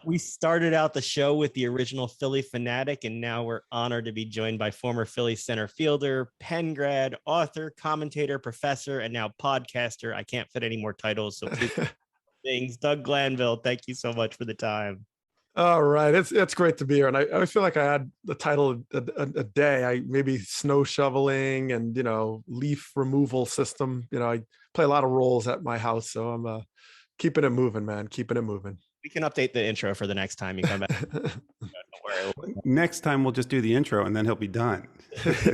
We started out the show with the original Philly Phanatic, and now we're honored to be joined by former Philly center fielder, Penn grad, author, commentator, professor, and now podcaster. I can't fit any more titles, so please things. Doug Glanville, thank you so much for the time. All right. It's great to be here. And I feel like I had the title a day. I maybe snow shoveling and, leaf removal system. I play a lot of roles at my house. So I'm keeping it moving, man. Keeping it moving. We can update the intro for the next time you come back. Don't worry. Next time we'll just do the intro and then he'll be done.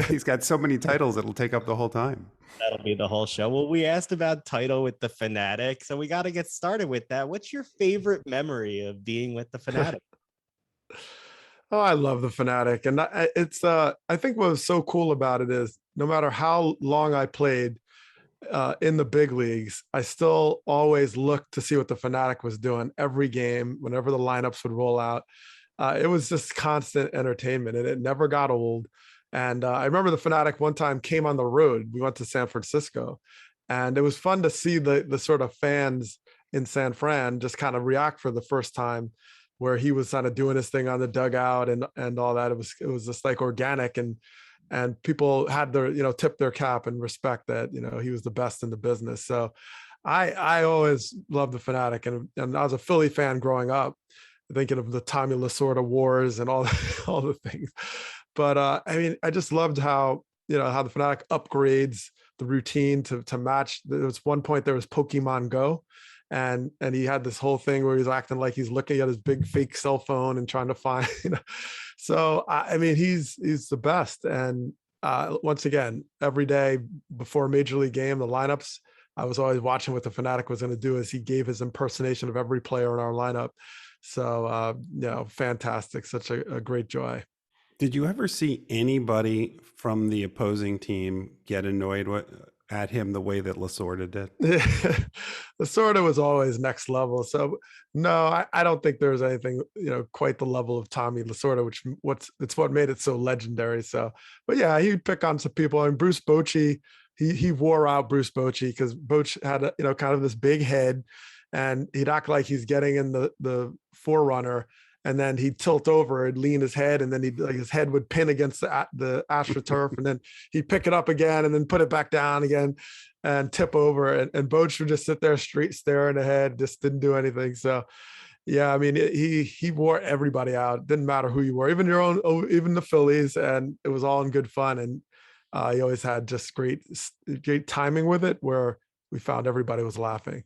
He's got so many titles, it'll take up the whole time. That'll be the whole show. Well, we asked about title with the Phanatic, so we got to get started with that. What's your favorite memory of being with the Phanatic? Oh, I love the Phanatic. And I think what was so cool about it is no matter how long I played in the big leagues, I still always looked to see what the Phanatic was doing every game, whenever the lineups would roll out. It was just constant entertainment and it never got old. And I remember the Phanatic one time came on the road. We went to San Francisco and it was fun to see the sort of fans in San Fran just kind of react for the first time, where he was kind of doing his thing on the dugout and all that. It was just like organic and people had their, tip their cap and respect that, he was the best in the business. So I always loved the Phanatic and I was a Philly fan growing up, thinking of the Tommy Lasorda wars and all the things. But I just loved how the Phanatic upgrades the routine to match. There was one point there was Pokemon Go. And he had this whole thing where he's acting like he's looking at his big fake cell phone and trying to find, So, he's the best. And once again, every day before a major league game, the lineups, I was always watching what the Phanatic was going to do as he gave his impersonation of every player in our lineup. So, fantastic. Such a great joy. Did you ever see anybody from the opposing team get annoyed at him the way that Lasorda did? Lasorda was always next level. So no, I don't think there was anything, quite the level of Tommy Lasorda, it's what made it so legendary. So, but yeah, he'd pick on some people. And Bruce Bochy, he wore out Bruce Bochy because Boch had kind of this big head, and he'd act like he's getting in the forerunner. And then he'd tilt over and lean his head, and then his head would pin against the AstroTurf, and then he'd pick it up again and then put it back down again and tip over. And Boch would just sit there straight staring ahead, just didn't do anything. So, yeah, he wore everybody out. Didn't matter who you were, even the Phillies, and it was all in good fun. And he always had just great timing with it, where we found everybody was laughing.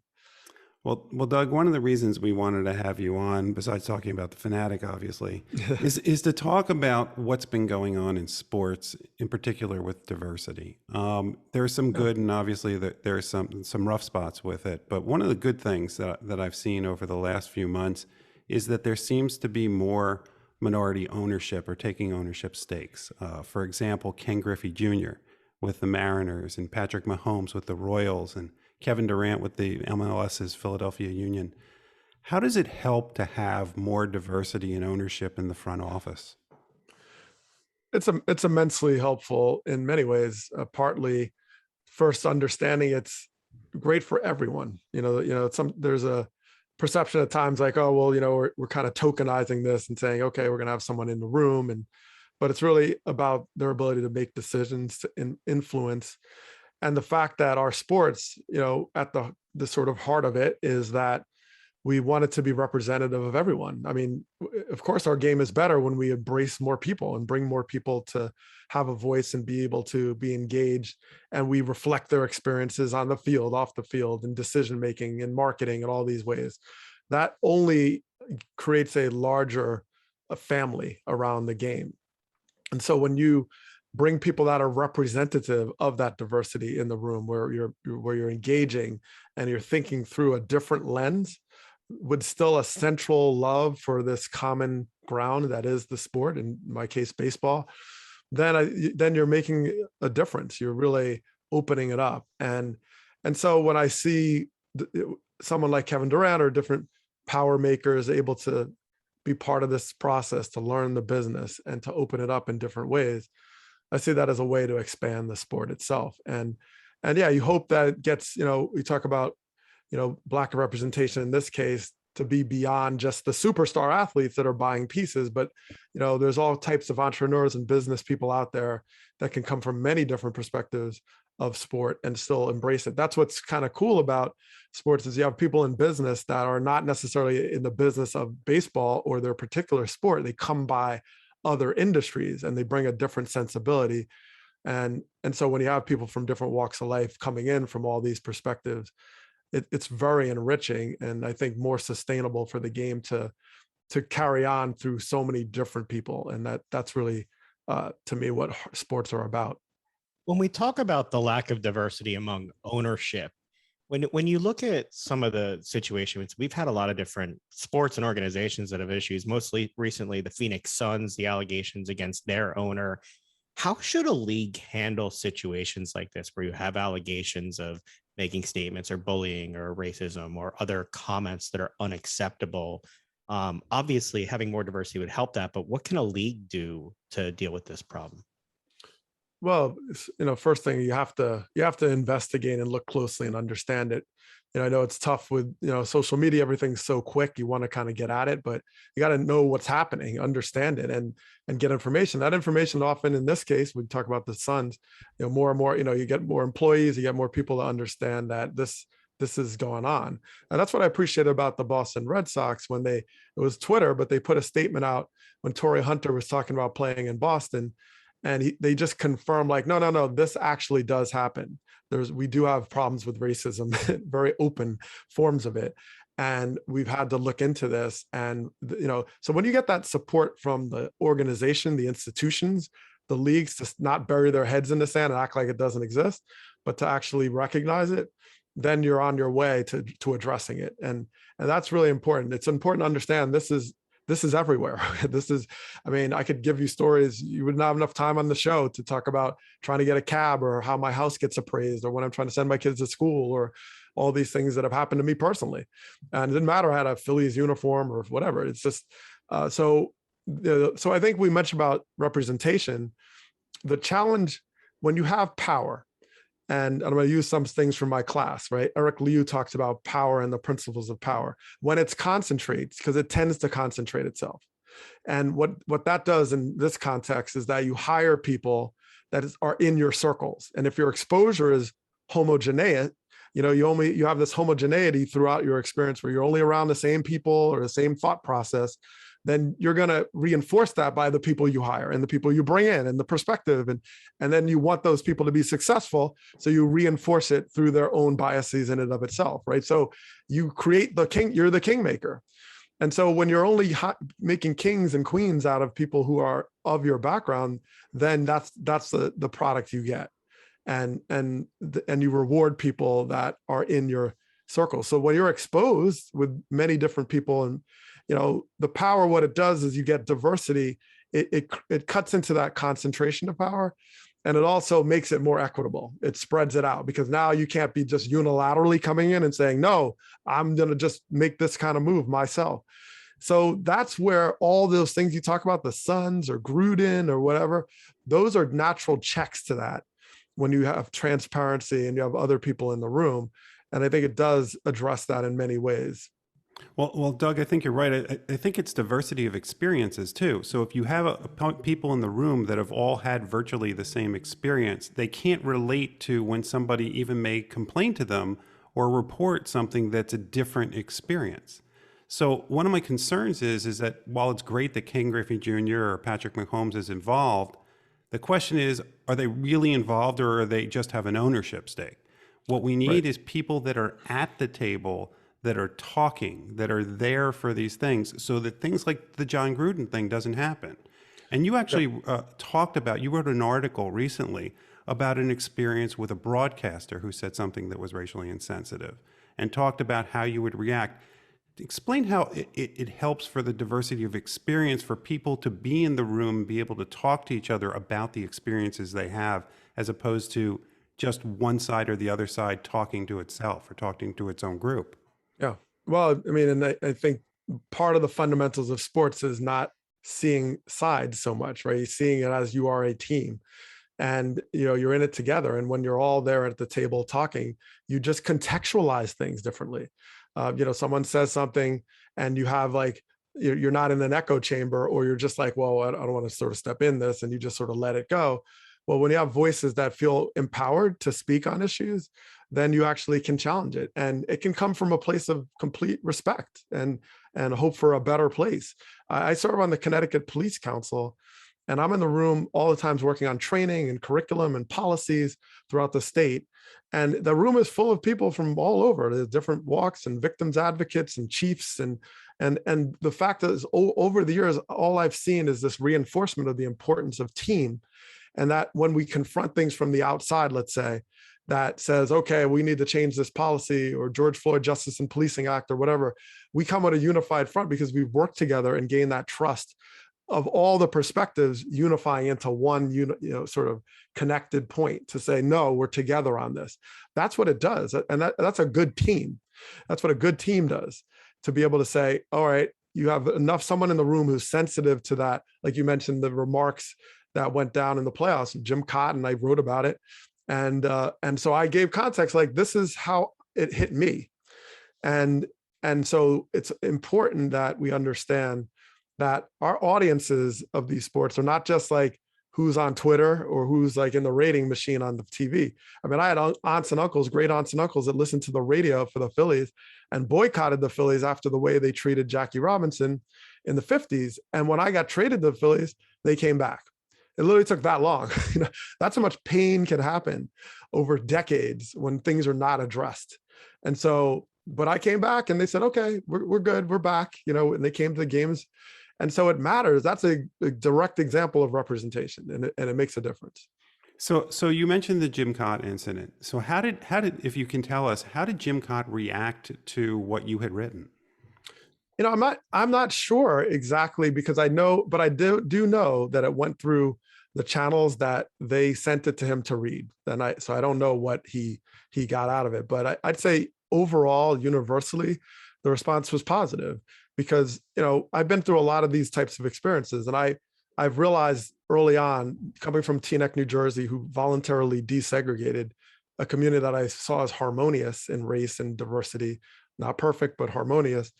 Well, Doug, one of the reasons we wanted to have you on, besides talking about the Phanatic, obviously, is to talk about what's been going on in sports, in particular with diversity. There's some good, and obviously there's some rough spots with it. But one of the good things that I've seen over the last few months is that there seems to be more minority ownership or taking ownership stakes. For example, Ken Griffey Jr. with the Mariners, and Patrick Mahomes with the Royals, and Kevin Durant with the MLS's Philadelphia Union. How does it help to have more diversity and ownership in the front office? It's immensely helpful in many ways. Partly, first understanding it's great for everyone. There's a perception at times like, oh well, we're kind of tokenizing this and saying, okay, we're going to have someone in the room, but it's really about their ability to make decisions, to influence. And the fact that our sports, at the sort of heart of it is that we want it to be representative of everyone. Of course, our game is better when we embrace more people and bring more people to have a voice and be able to be engaged. And we reflect their experiences on the field, off the field, and decision-making and marketing and all these ways. That only creates a larger family around the game. And so when you bring people that are representative of that diversity in the room, where you're engaging and you're thinking through a different lens, with still a central love for this common ground that is the sport, in my case, baseball, then you're making a difference. You're really opening it up. And so when I see someone like Kevin Durant or different power makers able to be part of this process, to learn the business and to open it up in different ways, I see that as a way to expand the sport itself. And yeah, you hope that it gets, we talk about, Black representation in this case, to be beyond just the superstar athletes that are buying pieces, but there's all types of entrepreneurs and business people out there that can come from many different perspectives of sport and still embrace it. That's what's kind of cool about sports, is you have people in business that are not necessarily in the business of baseball or their particular sport. They come by other industries and they bring a different sensibility. And so when you have people from different walks of life coming in from all these perspectives, it's very enriching, and I think more sustainable for the game to carry on through so many different people. And that's really, to me, what sports are about. When we talk about the lack of diversity among ownership, when you look at some of the situations, we've had a lot of different sports and organizations that have issues, mostly recently the Phoenix Suns, the allegations against their owner. How should a league handle situations like this where you have allegations of making statements or bullying or racism or other comments that are unacceptable? Obviously, having more diversity would help that, but what can a league do to deal with this problem? Well, first thing, you have to investigate and look closely and understand it. I know it's tough with social media. Everything's so quick. You want to kind of get at it, but you got to know what's happening, understand it, and get information. That information, often in this case, we talk about the Suns. More and more, you get more employees, you get more people to understand that this is going on. And that's what I appreciate about the Boston Red Sox when it was Twitter, but they put a statement out when Torrey Hunter was talking about playing in Boston. And they just confirmed, like, no, this actually does happen. We do have problems with racism, very open forms of it. And we've had to look into this. And, so when you get that support from the organization, the institutions, the leagues, to not bury their heads in the sand and act like it doesn't exist, but to actually recognize it, then you're on your way to addressing it. And that's really important. It's important to understand this is everywhere. I could give you stories. You wouldn't have enough time on the show to talk about trying to get a cab, or how my house gets appraised, or when I'm trying to send my kids to school, or all these things that have happened to me personally. And it didn't matter I had a Phillies uniform or whatever. It's just, so I think we mentioned about representation. The challenge when you have power, and I'm going to use some things from my class, right? Eric Liu talks about power and the principles of power. When it's concentrates, because it tends to concentrate itself. And what that does in this context is that you hire people that are in your circles. And if your exposure is homogeneous, you have this homogeneity throughout your experience where you're only around the same people or the same thought process, then you're going to reinforce that by the people you hire and the people you bring in and the perspective. And then you want those people to be successful. So you reinforce it through their own biases in and of itself, right? So you create you're the kingmaker. And so when you're only making kings and queens out of people who are of your background, then that's the product you get. And you reward people that are in your circle. So when you're exposed with many different people, and the power, what it does is you get diversity. It cuts into that concentration of power, and it also makes it more equitable. It spreads it out, because now you can't be just unilaterally coming in and saying, no, I'm going to just make this kind of move myself. So that's where all those things you talk about, the Suns or Gruden or whatever, those are natural checks to that when you have transparency and you have other people in the room. And I think it does address that in many ways. Well, Doug, I think you're right. I think it's diversity of experiences too. So if you have people in the room that have all had virtually the same experience, they can't relate to when somebody even may complain to them or report something that's a different experience. So one of my concerns is that while it's great that Ken Griffey Jr. or Patrick Mahomes is involved, the question is, are they really involved, or are they just have an ownership stake? What we need is people that are at the table, that are talking, that are there for these things, so that things like the John Gruden thing doesn't happen. And you actually you wrote an article recently about an experience with a broadcaster who said something that was racially insensitive, and talked about how you would react. Explain how it helps for the diversity of experience for people to be in the room, be able to talk to each other about the experiences they have, as opposed to just one side or the other side talking to itself or talking to its own group. Yeah. Well, and I think part of the fundamentals of sports is not seeing sides so much, right? You're seeing it as you are a team, and you're in it together. And when you're all there at the table talking, you just contextualize things differently. Someone says something and you have like, you're not in an echo chamber, or you're just like, well, I don't want to sort of step in this, and you just sort of let it go. Well, when you have voices that feel empowered to speak on issues, then you actually can challenge it. And it can come from a place of complete respect and hope for a better place. I serve on the Connecticut Police Council, and I'm in the room all the times working on training and curriculum and policies throughout the state. And the room is full of people from all over. There's different walks and victims advocates and chiefs. And the fact is, over the years, all I've seen is this reinforcement of the importance of team. And that when we confront things from the outside, let's say, that says, okay, we need to change this policy, or George Floyd Justice and Policing Act, or whatever, we come with a unified front because we've worked together and gained that trust of all the perspectives unifying into one sort of connected point to say, no, we're together on this. That's what it does. And that's a good team. That's what a good team does, to be able to say, all right, you have someone in the room who's sensitive to that. Like you mentioned, the remarks that went down in the playoffs, Jim Cotton, I wrote about it. And so I gave context, like, this is how it hit me. And so it's important that we understand that our audiences of these sports are not just like who's on Twitter or who's like in the rating machine on the TV. I mean, I had aunts and uncles, great aunts and uncles, that listened to the radio for the Phillies and boycotted the Phillies after the way they treated Jackie Robinson in the 50s. And when I got traded to the Phillies, they came back. It literally took that long. That's how much pain can happen over decades when things are not addressed. And so, but I came back and they said, okay, we're good. We're back, and they came to the games. And so it matters. That's a direct example of representation, and it makes a difference. So you mentioned the Jim Cott incident. So how did, if you can tell us, how did Jim Cott react to what you had written? I'm not sure exactly, because I know, but I do know that it went through the channels that they sent it to him to read. So I don't know what he got out of it, but I'd say overall, universally, the response was positive, because, I've been through a lot of these types of experiences. And I've realized early on, coming from Teaneck, New Jersey, who voluntarily desegregated a community that I saw as harmonious in race and diversity, not perfect, but harmonious.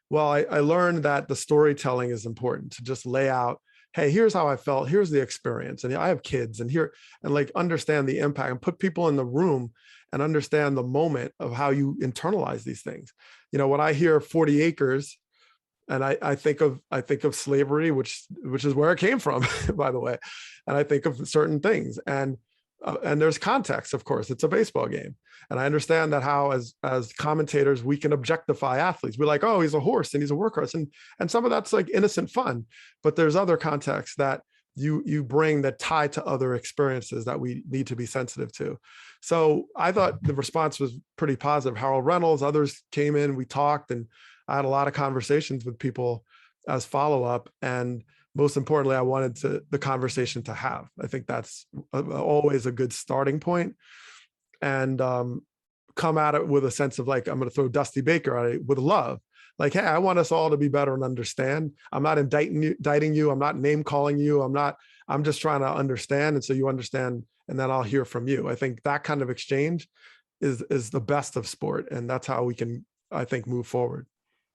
Well, I learned that the storytelling is important, to just lay out, hey, here's how I felt, here's the experience, and I have kids, and like understand the impact, and put people in the room and understand the moment of how you internalize these things. When I hear 40 acres, and I think of slavery, which is where it came from, by the way, and I think of certain things, and there's context, of course. It's a baseball game. And I understand that how, as commentators, we can objectify athletes. We're like, oh, he's a horse and he's a workhorse. And some of that's like innocent fun, but there's other contexts that you bring that tie to other experiences that we need to be sensitive to. So I thought the response was pretty positive. Harold Reynolds, others came in, we talked, and I had a lot of conversations with people as follow-up. And most importantly, I wanted the conversation to have. I think that's always a good starting point. And come at it with a sense of like, I'm going to throw Dusty Baker at it with love. Like, hey, I want us all to be better and understand. I'm not indicting you. I'm not name calling you. I'm just trying to understand. And so you understand, and then I'll hear from you. I think that kind of exchange is the best of sport. And that's how we can, I think, move forward.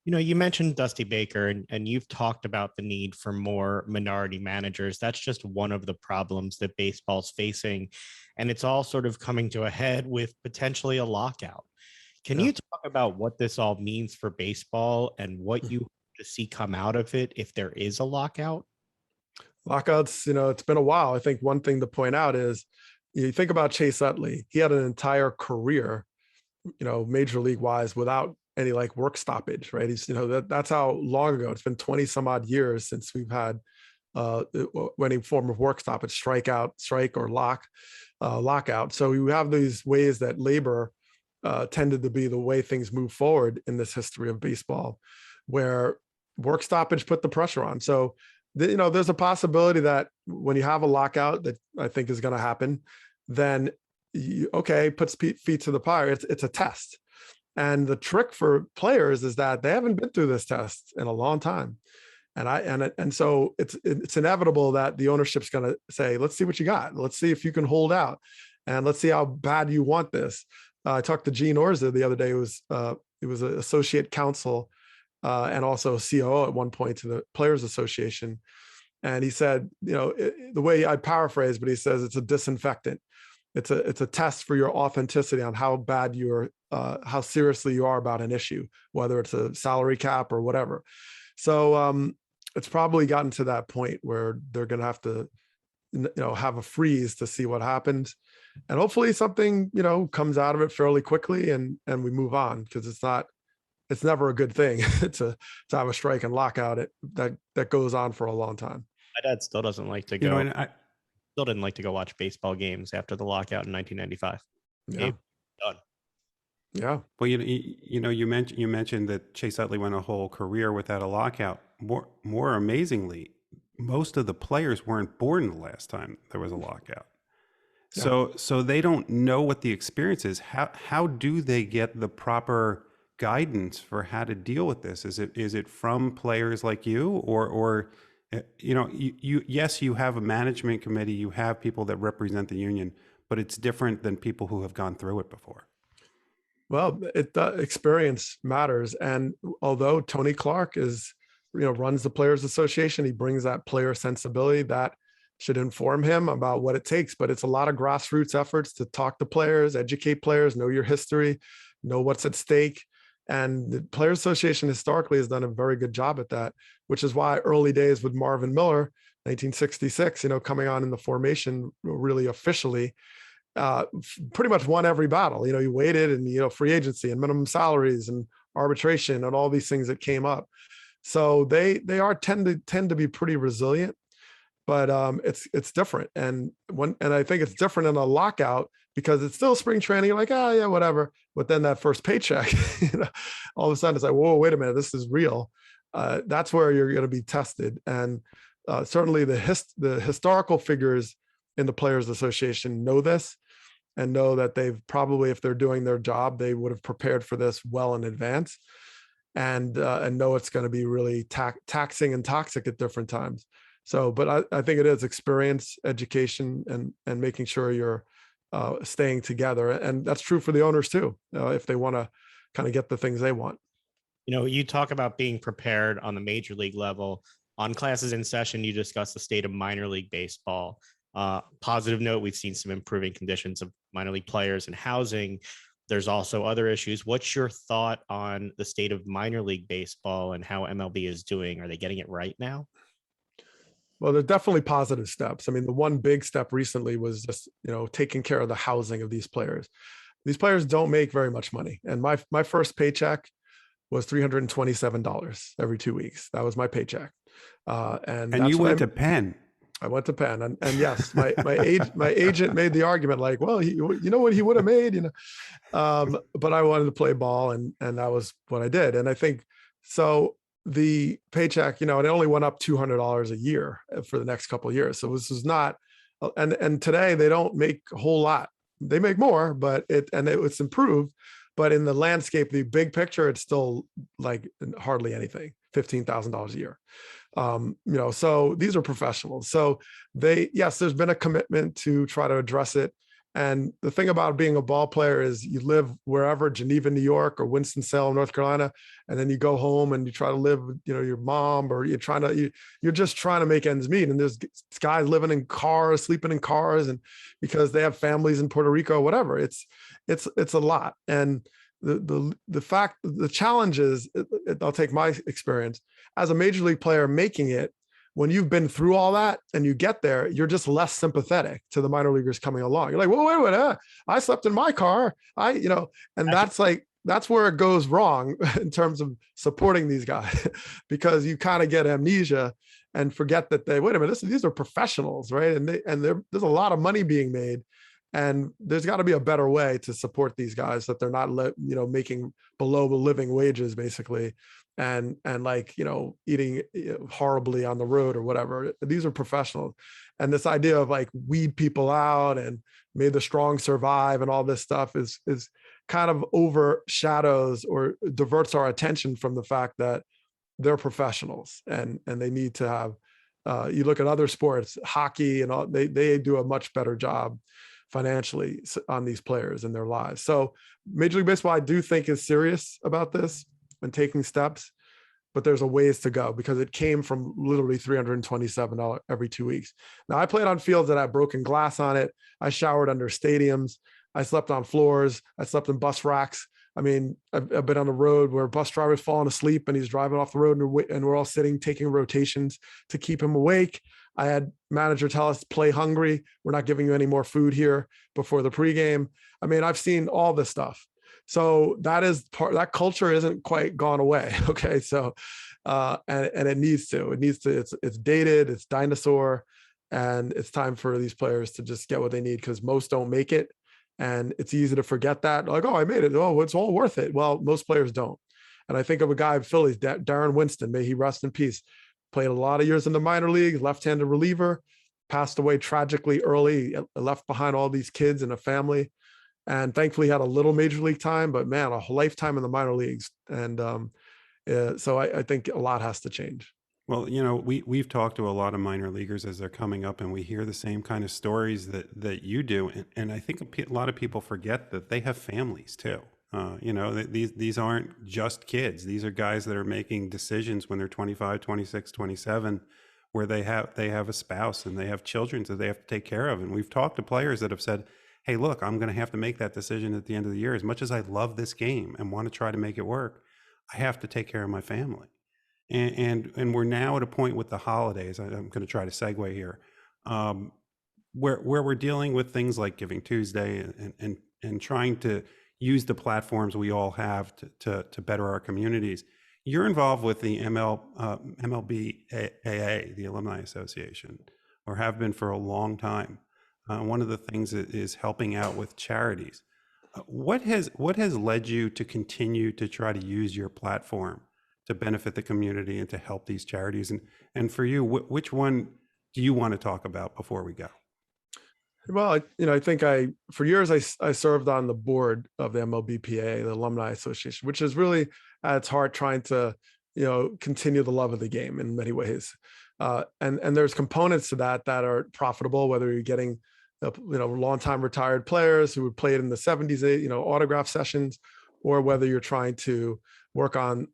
You mentioned Dusty Baker, and you've talked about the need for more minority managers. That's just one of the problems that baseball's facing. And it's all sort of coming to a head with potentially a lockout. Can you talk about what this all means for baseball and what you hope to see come out of it if there is a lockout? Lockouts, it's been a while. I think one thing to point out is, you think about Chase Utley. He had an entire career, major league wise, without any like work stoppage, right? He's, that's how long ago. It's been 20 some odd years since we've had any form of work stoppage, strike or lockout. So you have these ways that labor tended to be the way things move forward in this history of baseball, where work stoppage put the pressure on. So, there's a possibility that when you have a lockout, that I think is going to happen, then puts feet to the fire. It's a test. And the trick for players is that they haven't been through this test in a long time. And so it's inevitable that the ownership's going to say, let's see what you got. Let's see if you can hold out, and let's see how bad you want this. I talked to Gene Orza the other day, who was he was an associate counsel and also COO at one point to the Players Association. And he said, the way I paraphrase, but he says it's a disinfectant. It's a test for your authenticity on how bad how seriously you are about an issue, whether it's a salary cap or whatever. So it's probably gotten to that point where they're going to have to, have a freeze to see what happens, and hopefully something, comes out of it fairly quickly, and we move on, because it's never a good thing to have a strike and lockout that goes on for a long time. My dad still doesn't like to go. Still didn't like to go watch baseball games after the lockout in 1995. Yeah. Done. Yeah. Well, you mentioned that Chase Utley went a whole career without a lockout. More amazingly, most of the players weren't born the last time there was a lockout. Yeah. So they don't know what the experience is. How do they get the proper guidance for how to deal with this? Is it from players like you, or yes, you have a management committee, you have people that represent the union, but it's different than people who have gone through it before. Well, experience matters. And although Tony Clark runs the Players Association, he brings that player sensibility that should inform him about what it takes. But it's a lot of grassroots efforts to talk to players, educate players, know your history, know what's at stake. And the Players Association historically has done a very good job at that, which is why early days with Marvin Miller, 1966, coming on in the formation really officially, pretty much won every battle. He waited, and, free agency and minimum salaries and arbitration and all these things that came up. So they tend to be pretty resilient, but it's different. And I think it's different in a lockout, because it's still spring training. You're like, yeah, whatever. But then that first paycheck, all of a sudden it's like, whoa, wait a minute, this is real. That's where you're going to be tested. And certainly the historical figures in the Players Association know this, and know that they've probably, if they're doing their job, they would have prepared for this well in advance, and know it's going to be really taxing and toxic at different times. So, but I think it is experience, education, and making sure you're staying together. And that's true for the owners too, if they want to kind of get the things they want. You talk about being prepared on the major league level. On Classes in Session, you discuss the state of minor league baseball. Positive note, we've seen some improving conditions of minor league players and housing. There's also other issues. What's your thought on the state of minor league baseball and how MLB is doing? Are they getting it right now? Well, there are definitely positive steps. I mean, the one big step recently was just, taking care of the housing of these players. These players don't make very much money. And my first paycheck was $327 every 2 weeks. That was my paycheck. And you went to Penn. I went to Penn, and yes, my agent made the argument like, well, what he would have made, but I wanted to play ball, and that was what I did. And I think so. The paycheck, it only went up $200 a year for the next couple of years. So this is not, and today they don't make a whole lot. They make more, but it's improved. But in the landscape, the big picture, it's still like hardly anything. $15,000 a year. So these are professionals. So there's been a commitment to try to address it. And the thing about being a ball player is you live wherever, Geneva, New York, or Winston-Salem, North Carolina, and then you go home and you try to live with, your mom, or you're just trying to make ends meet. And there's guys living in cars, sleeping in cars, and because they have families in Puerto Rico, whatever. It's a lot. And the challenge is, I'll take my experience as a major league player making it. When you've been through all that and you get there, you're just less sympathetic to the minor leaguers coming along. You're like, well, wait, I slept in my car. And that's where it goes wrong in terms of supporting these guys, because you kind of get amnesia and forget that wait a minute, these are professionals, right? And there's a lot of money being made. And there's got to be a better way to support these guys, that they're not, making below the living wages, basically, and eating horribly on the road or whatever. These are professionals. And this idea of like weed people out and may the strong survive and all this stuff is kind of overshadows or diverts our attention from the fact that they're professionals, and they need to have, you look at other sports, hockey and all, they do a much better job financially on these players and their lives. So Major League Baseball, I do think, is serious about this and taking steps, but there's a ways to go because it came from literally $327 every 2 weeks. Now, I played on fields that had broken glass on it. I showered under stadiums. I slept on floors. I slept in bus racks. I mean, I've been on the road where a bus driver's falling asleep and he's driving off the road and we're all sitting, taking rotations to keep him awake. I had manager tell us, play hungry. We're not giving you any more food here before the pregame. I mean, I've seen all this stuff. So that culture isn't quite gone away. Okay. So, and it needs to, it's dated, it's dinosaur, and it's time for these players to just get what they need because most don't make it. And it's easy to forget that, like, oh, I made it. Oh, it's all worth it. Well, most players don't. And I think of a guy in Phillies, Darren Winston, may he rest in peace, played a lot of years in the minor leagues, left-handed reliever, passed away tragically early, left behind all these kids and a family. And thankfully had a little major league time, but man, a lifetime in the minor leagues. And so I think a lot has to change. Well, we've talked to a lot of minor leaguers as they're coming up, and we hear the same kind of stories that you do. And I think a lot of people forget that they have families too. These aren't just kids. These are guys that are making decisions when they're 25, 26, 27, where they have a spouse and they have children that they have to take care of. And we've talked to players that have said, hey, look, I'm going to have to make that decision at the end of the year. As much as I love this game and want to try to make it work, I have to take care of my family. And we're now at a point with the holidays. I'm going to try to segue here, where we're dealing with things like Giving Tuesday and trying to use the platforms we all have to better our communities. You're involved with the MLBAA, the Alumni Association, or have been for a long time. One of the things is helping out with charities. What has led you to continue to try to use your platform to benefit the community and to help these charities? And for you, which one do you want to talk about before we go? Well, I think for years I served on the board of the MLBPA, the Alumni Association, which is really at its heart trying to, continue the love of the game in many ways. And there's components to that are profitable, whether you're getting, longtime retired players who played in the 70s, autograph sessions, or whether you're trying to work on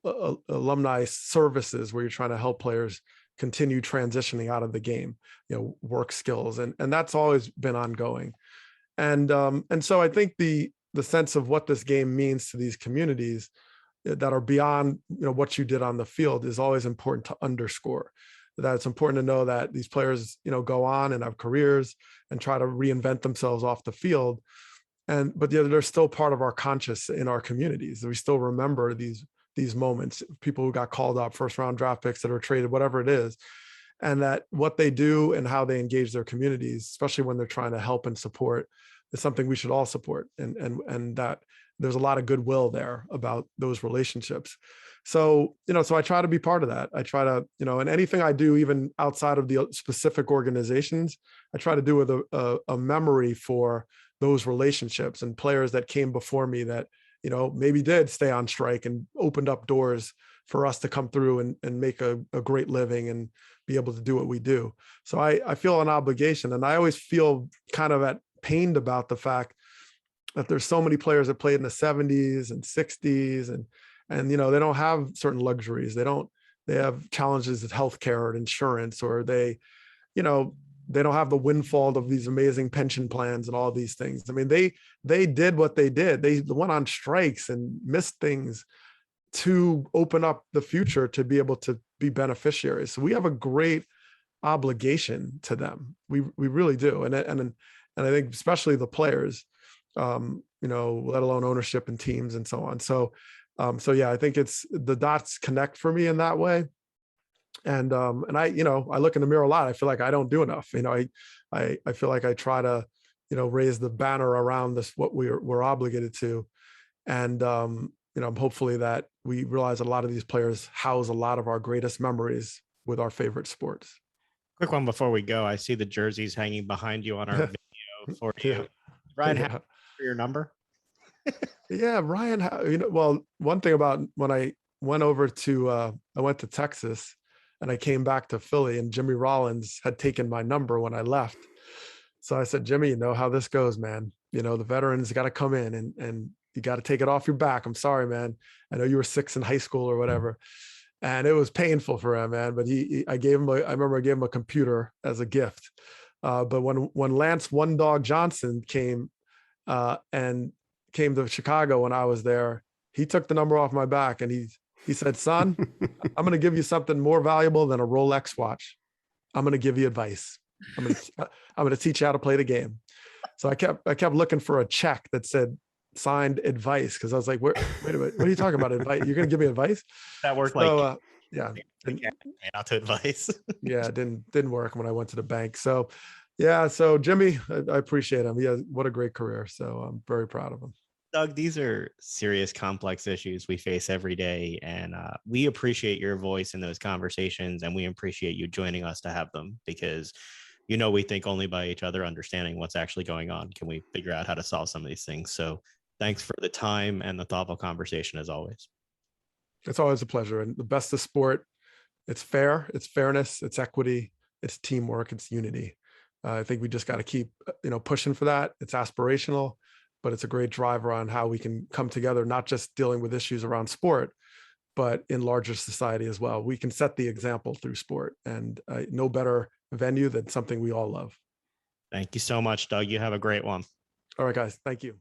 alumni services where you're trying to help players continue transitioning out of the game, work skills. And that's always been ongoing. And so I think the sense of what this game means to these communities that are beyond, what you did on the field is always important to underscore. That it's important to know that these players, go on and have careers and try to reinvent themselves off the field. But they're still part of our conscious in our communities. We still remember these moments, people who got called up, first round draft picks that are traded, whatever it is, and that what they do and how they engage their communities, especially when they're trying to help and support, is something we should all support. And that there's a lot of goodwill there about those relationships. So, so I try to be part of that. I try to, and anything I do, even outside of the specific organizations, I try to do with a memory for those relationships and players that came before me that, maybe did stay on strike and opened up doors for us to come through and make a great living and be able to do what we do. So I feel an obligation, and I always feel kind of pained about the fact that there's so many players that played in the 70s and 60s and they don't have certain luxuries. They have challenges with healthcare or insurance, or they don't have the windfall of these amazing pension plans and all these things. I mean, they did what they did. They went on strikes and missed things to open up the future to be able to be beneficiaries. So we have a great obligation to them. We really do. And I think especially the players, let alone ownership and teams and so on. So yeah, I think it's the dots connect for me in that way. And I look in the mirror a lot. I feel like I don't do enough. I feel like I try to, raise the banner around this, what we're obligated to. And, hopefully that we realize a lot of these players house a lot of our greatest memories with our favorite sports. Quick one before we go. I see the jerseys hanging behind you on our video for you. Yeah. Ryan, Yeah. for your number? Yeah, Ryan, well, one thing about when I went over to, I went to Texas and I came back to Philly, and Jimmy Rollins had taken my number when I left. So I said, Jimmy, you know how this goes, man. You know, the veterans got to come in and you got to take it off your back. I'm sorry, man. I know you were 6 in high school or whatever. And it was painful for him, man. But I remember I gave him a computer as a gift. But when Lance One Dog Johnson came to Chicago when I was there, he took the number off my back and he said, son, I'm going to give you something more valuable than a Rolex watch. I'm going to give you advice. I'm going to teach you how to play the game. So I kept looking for a check that said signed advice, because I was like, wait a minute, what are you talking about? Advice? You're going to give me advice? That worked yeah. Out to advice. Yeah, it didn't work when I went to the bank. So yeah, so Jimmy, I appreciate him. Yeah, what a great career. So I'm very proud of him. Doug, these are serious, complex issues we face every day, and we appreciate your voice in those conversations, and we appreciate you joining us to have them, because we think only by each other understanding what's actually going on can we figure out how to solve some of these things. So thanks for the time and the thoughtful conversation as always. It's always a pleasure. And the best of sport, it's fair, it's fairness, it's equity, it's teamwork, it's unity. I think we just got to keep, pushing for that. It's aspirational, but it's a great driver on how we can come together, not just dealing with issues around sport, but in larger society as well. We can set the example through sport, and no better venue than something we all love. Thank you so much, Doug. You have a great one. All right, guys. Thank you.